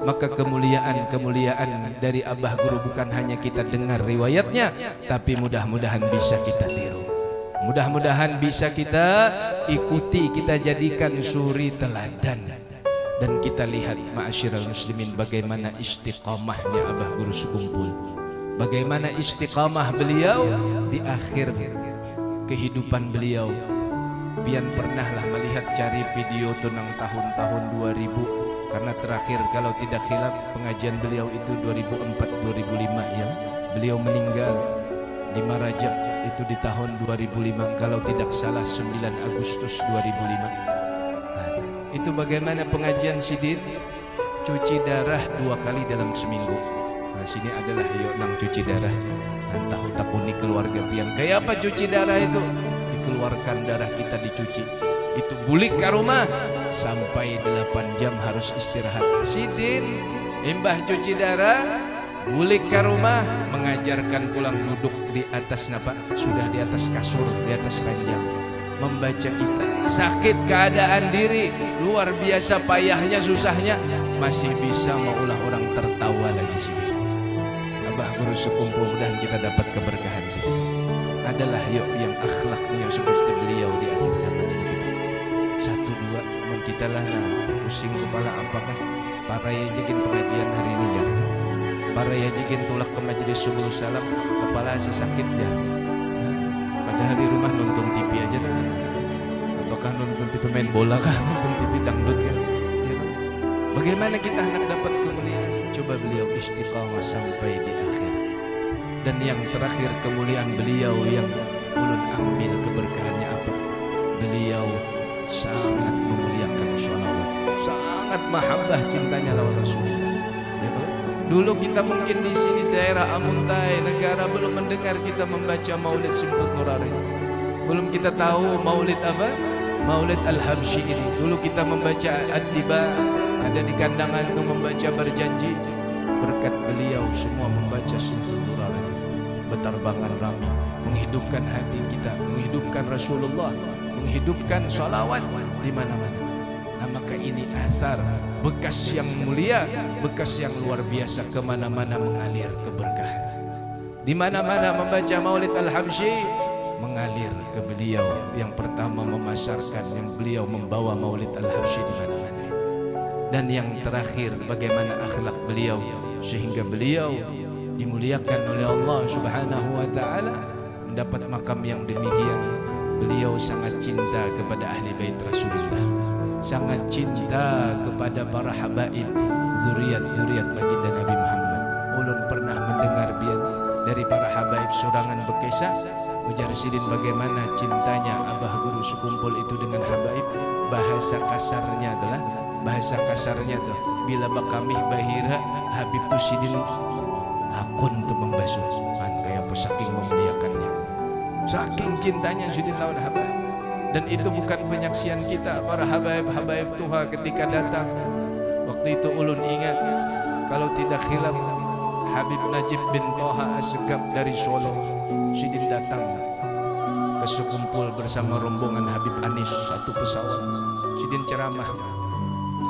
maka kemuliaan-kemuliaan dari Abah Guru bukan hanya kita dengar riwayatnya, tapi mudah-mudahan bisa kita tiru, mudah-mudahan bisa kita ikuti, kita jadikan suri teladan. Dan kita lihat ma'asyiral muslimin bagaimana istiqamahnya Abah Guru Sekumpul, bagaimana istiqamah beliau di akhir kehidupan beliau. Pian pernahlah melihat cari video tentang tahun-tahun 2000, karena terakhir kalau tidak khilaf pengajian beliau itu 2004-2005 ya. Beliau meninggal 5 Rajab itu di tahun 2005, kalau tidak salah 9 Agustus 2005. Itu bagaimana pengajian Sidin cuci darah 2 kali dalam seminggu. Nah sini adalah yuk nang cuci darah. Tahu takuni keluarga pian kayak apa cuci darah itu? Dikeluarkan darah kita dicuci. Itu bulik ke rumah sampai 8 jam harus istirahat. Sidin imbah cuci darah bulik ke rumah, mengajarkan pulang duduk di atas napa? Sudah di atas kasur, di atas ranjang, membaca kita. Sakit keadaan diri, luar biasa payahnya, susahnya, masih bisa maulah orang tertawa lagi sih. Abah Guru Sekumpul, mudah kita dapat keberkahan sih. Adalah yuk yang akhlaknya seperti beliau di akhir zaman ini. 1, 2, mun kita lah pusing kepala apakah para ya jegin pengajian hari ini jar. Para ya jegin tulak ke majelis subuh salam kepala sesakit jar. Padahal di rumah nonton TV aja nah. Apakah nonton TV main bola kah, nonton TV dangdut kan? Ya. Bagaimana kita hendak dapat kemuliaan? Coba beliau istiqamah sampai di akhir. Dan yang terakhir kemuliaan beliau yang ulun ambil keberkahannya apa? Beliau sangat memuliakan sholawat, sangat mahabbah cintanya lawan Rasulullah. Ya, dulu kita mungkin di sini daerah Amuntai negara belum mendengar kita membaca Maulid Simtut Nurarin. Belum kita tahu Maulid apa? Maulid Al-Habsyi ini. Dulu kita membaca Ad-Diba, ada di kandangan itu membaca Berjanji. Berkat beliau semua membaca Simtut Nurarin. Betarbangan rami, menghidupkan hati kita, menghidupkan Rasulullah, menghidupkan sholawat di mana-mana. Nah maka ini asar, bekas yang mulia, bekas yang luar biasa, kemana-mana mengalir keberkahan. Di mana-mana membaca Maulid Al-Habsyi mengalir ke beliau yang pertama memasarkan, yang beliau membawa Maulid Al-Habsyi di mana-mana. Dan yang terakhir bagaimana akhlak beliau sehingga beliau dimuliakan oleh Allah Subhanahu wa taala, mendapat makam yang demikian. Beliau sangat cinta kepada ahli bait Rasulullah, sangat cinta kepada para habaib, zuriat-zuriat baginda Nabi Muhammad. Ulun pernah mendengar dari para habaib sorangan bekesa ujar Sidin bagaimana cintanya Abah Guru Sekumpul itu dengan habaib. Bahasa kasarnya adalah, bahasa kasarnya tuh, bila bakami bahira Habib tu Sidin akun tuh membasuh kan kayak apa saking memuliakannya, saking cintanya Sidin lawan habaib. Dan itu bukan penyaksian kita, para habaib-habaib Tuha ketika datang. Waktu itu ulun ingat kalau tidak khilaf Habib Najib bin Toha Asgab dari Solo, Sidin datang ke Sekumpul bersama rombongan Habib Anis, satu pesawat. Sidin ceramah.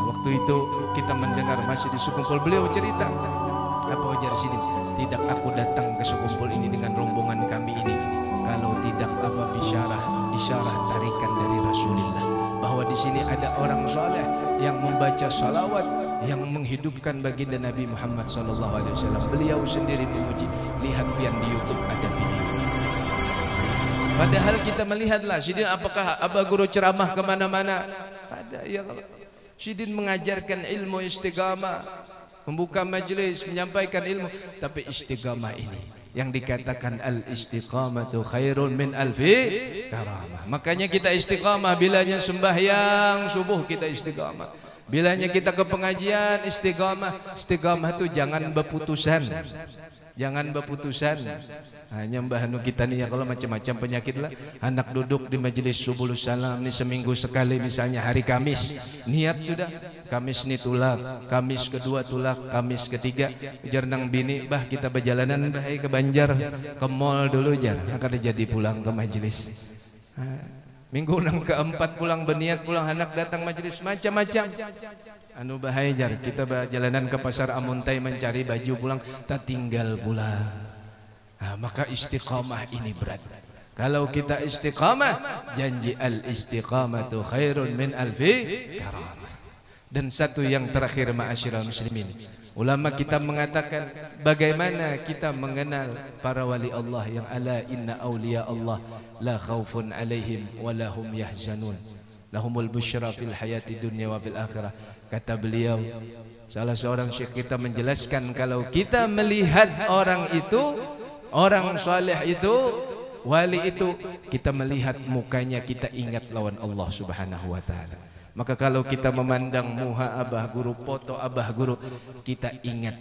Waktu itu kita mendengar masih di Sekumpul, beliau cerita apa ujar Sidin, tidak aku datang ke Sekumpul ini dengan rombongan kami ini kalau tidak apa isyarah tarikan dari Rasulullah, bahwa di sini ada orang soleh yang membaca salawat, yang menghidupkan baginda Nabi Muhammad SAW. Beliau sendiri memuji. Lihat pian di YouTube ada video. Padahal kita melihatlah Sidin, apakah Abah Guru ceramah kemana-mana? Ada ya. Sidin mengajarkan ilmu istiqamah, membuka majelis, menyampaikan ilmu. Tapi istiqamah ini yang dikatakan al-istiqamatu khairun min alfi karamah. Makanya kita istiqamah, bilanya sembahyang subuh kita istiqamah, bilanya kita ke pengajian istiqamah. Istiqamah itu jangan berputusan, jangan berputusan. Hanya mbah nu kita nih ya, kalau macam-macam penyakit lah, anak duduk di majelis subuh salam nih seminggu sekali, misalnya hari Kamis, niat sudah Kamis nih tulak, Kamis kedua tulak, Kamis ketiga ujar nang bini, bah kita berjalanan bah ke Banjar, ke mall dulu jar, akan jadi pulang ke majelis. Minggu nang keempat pulang berniat pulang, anak datang majelis macam-macam. anu bahajar kita berjalanan ke pasar Amuntai mencari baju pulang, tak tinggal pulang. Nah, maka istiqamah ini berat. Kalau kita istiqamah, janji al-istiqamatu khairun min alfi karamah. Dan satu yang terakhir ma'asyiral muslimin, ulama kita mengatakan bagaimana kita mengenal para wali Allah yang ala inna awliya Allah la khaufun alaihim wa lahum yahzanun lahumul busyra fil hayati dunya wa fil akhirah. Kata beliau, salah seorang syekh kita menjelaskan, kalau kita melihat orang itu, orang saleh itu, wali itu, kita melihat mukanya, kita ingat lawan Allah Subhanahu wa taala. Maka kalau kita memandang muha abah guru, foto abah guru, kita ingat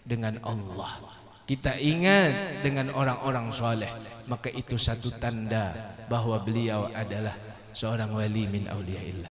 dengan Allah, kita ingat dengan orang-orang saleh, maka itu satu tanda bahwa beliau adalah seorang wali min auliyaillah.